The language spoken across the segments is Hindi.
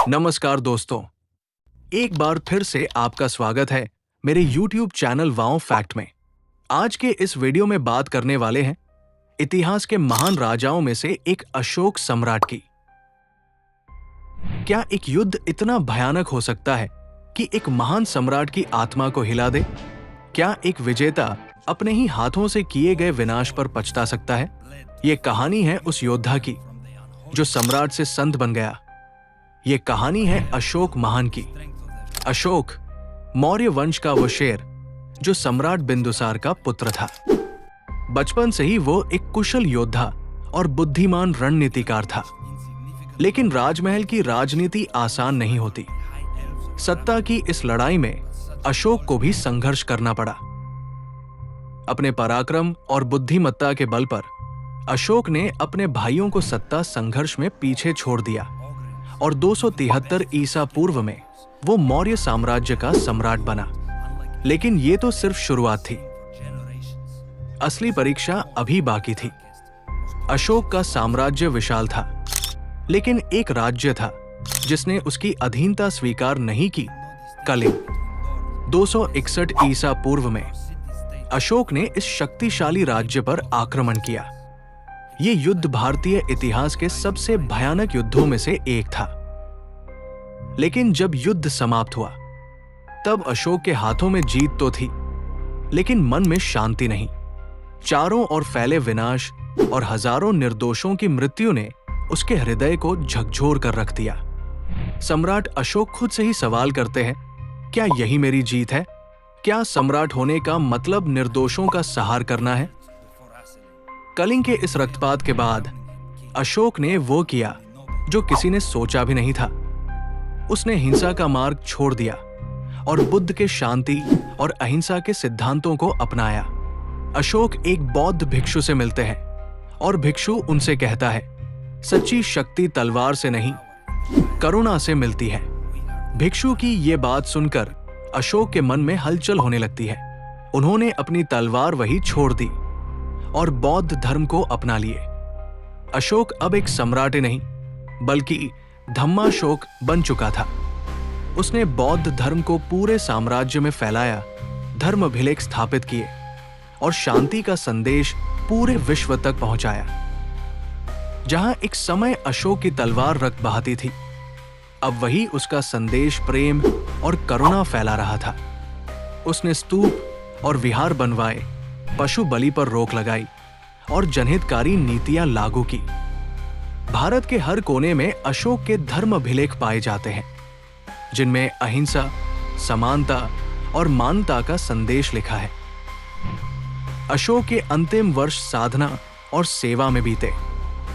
नमस्कार दोस्तों, एक बार फिर से आपका स्वागत है मेरे YouTube चैनल वाओ फैक्ट में। आज के इस वीडियो में बात करने वाले हैं इतिहास के महान राजाओं में से एक अशोक सम्राट की। क्या एक युद्ध इतना भयानक हो सकता है कि एक महान सम्राट की आत्मा को हिला दे? क्या एक विजेता अपने ही हाथों से किए गए विनाश पर पछता सकता है? ये कहानी है उस योद्धा की जो सम्राट से संत बन गया। ये कहानी है अशोक महान की। अशोक मौर्य वंश का वो शेर जो सम्राट बिंदुसार का पुत्र था। बचपन से ही वो एक कुशल योद्धा और बुद्धिमान रणनीतिकार था। लेकिन राजमहल की राजनीति आसान नहीं होती। सत्ता की इस लड़ाई में अशोक को भी संघर्ष करना पड़ा। अपने पराक्रम और बुद्धिमत्ता के बल पर अशोक ने अपने भाइयों को सत्ता संघर्ष में पीछे छोड़ दिया और 273 ईसा पूर्व में वो मौर्य साम्राज्य का सम्राट बना। लेकिन ये तो सिर्फ शुरुआत थी। असली परीक्षा अभी बाकी थी। अशोक का साम्राज्य विशाल था, लेकिन एक राज्य था जिसने उसकी अधीनता स्वीकार नहीं की, कलिंग। 261 ईसा पूर्व में अशोक ने इस शक्तिशाली राज्य पर आक्रमण किया। ये युद्ध भारतीय इतिहास के सबसे भयानक युद्धों में से एक था। लेकिन जब युद्ध समाप्त हुआ तब अशोक के हाथों में जीत तो थी, लेकिन मन में शांति नहीं। चारों ओर फैले विनाश और हजारों निर्दोषों की मृत्यु ने उसके हृदय को झकझोर कर रख दिया। सम्राट अशोक खुद से ही सवाल करते हैं, क्या यही मेरी जीत है? क्या सम्राट होने का मतलब निर्दोषों का सहार करना है? कलिंग के इस रक्तपात के बाद अशोक ने वो किया जो किसी ने सोचा भी नहीं था। उसने हिंसा का मार्ग छोड़ दिया और बुद्ध के शांति और अहिंसा के सिद्धांतों को अपनाया। अशोक एक बौद्ध भिक्षु से मिलते हैं और भिक्षु उनसे कहता है, सच्ची शक्ति तलवार से नहीं, करुणा से मिलती है। भिक्षु की ये बात सुनकर अशोक के मन में हलचल होने लगती है। उन्होंने अपनी तलवार वही छोड़ दी और बौद्ध धर्म को अपना लिए। अशोक अब एक सम्राट नहीं बल्कि धम्माशोक बन चुका था। उसने बौद्ध धर्म को पूरे साम्राज्य में फैलाया, धर्माभिलेख स्थापित किए और शांति का संदेश पूरे विश्व तक पहुंचाया। जहां एक समय अशोक की तलवार रक्त बहाती थी, अब वही उसका संदेश प्रेम और करुणा फैला रहा था। उसने स्तूप और विहार बनवाए, पशु बलि पर रोक लगाई और जनहितकारी नीतियां लागू की। भारत के हर कोने में अशोक के धर्माभिलेख पाए जाते हैं, जिनमें अहिंसा, समानता और मानवता का संदेश लिखा है। अशोक के अंतिम वर्ष साधना और सेवा में बीते।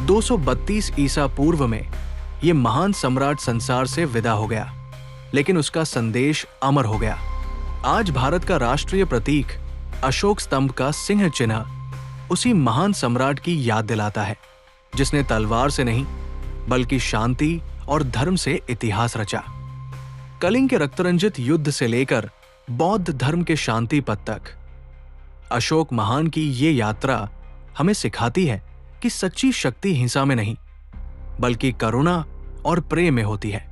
232 ईसा पूर्व में यह महान सम्राट संसार से विदा हो गया, लेकिन उसका संदेश अमर हो गया। आज भारत का राष्ट्रीय प्रतीक अशोक स्तंभ का सिंह चिन्ह उसी महान सम्राट की याद दिलाता है, जिसने तलवार से नहीं बल्कि शांति और धर्म से इतिहास रचा। कलिंग के रक्तरंजित युद्ध से लेकर बौद्ध धर्म के शांति पथ तक अशोक महान की ये यात्रा हमें सिखाती है कि सच्ची शक्ति हिंसा में नहीं बल्कि करुणा और प्रेम में होती है।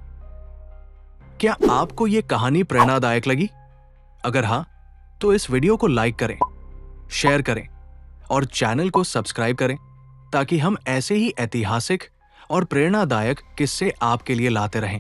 क्या आपको ये कहानी प्रेरणादायक लगी? अगर हाँ, तो इस वीडियो को लाइक करें, शेयर करें और चैनल को सब्सक्राइब करें, ताकि हम ऐसे ही ऐतिहासिक और प्रेरणादायक किस्से आपके लिए लाते रहें।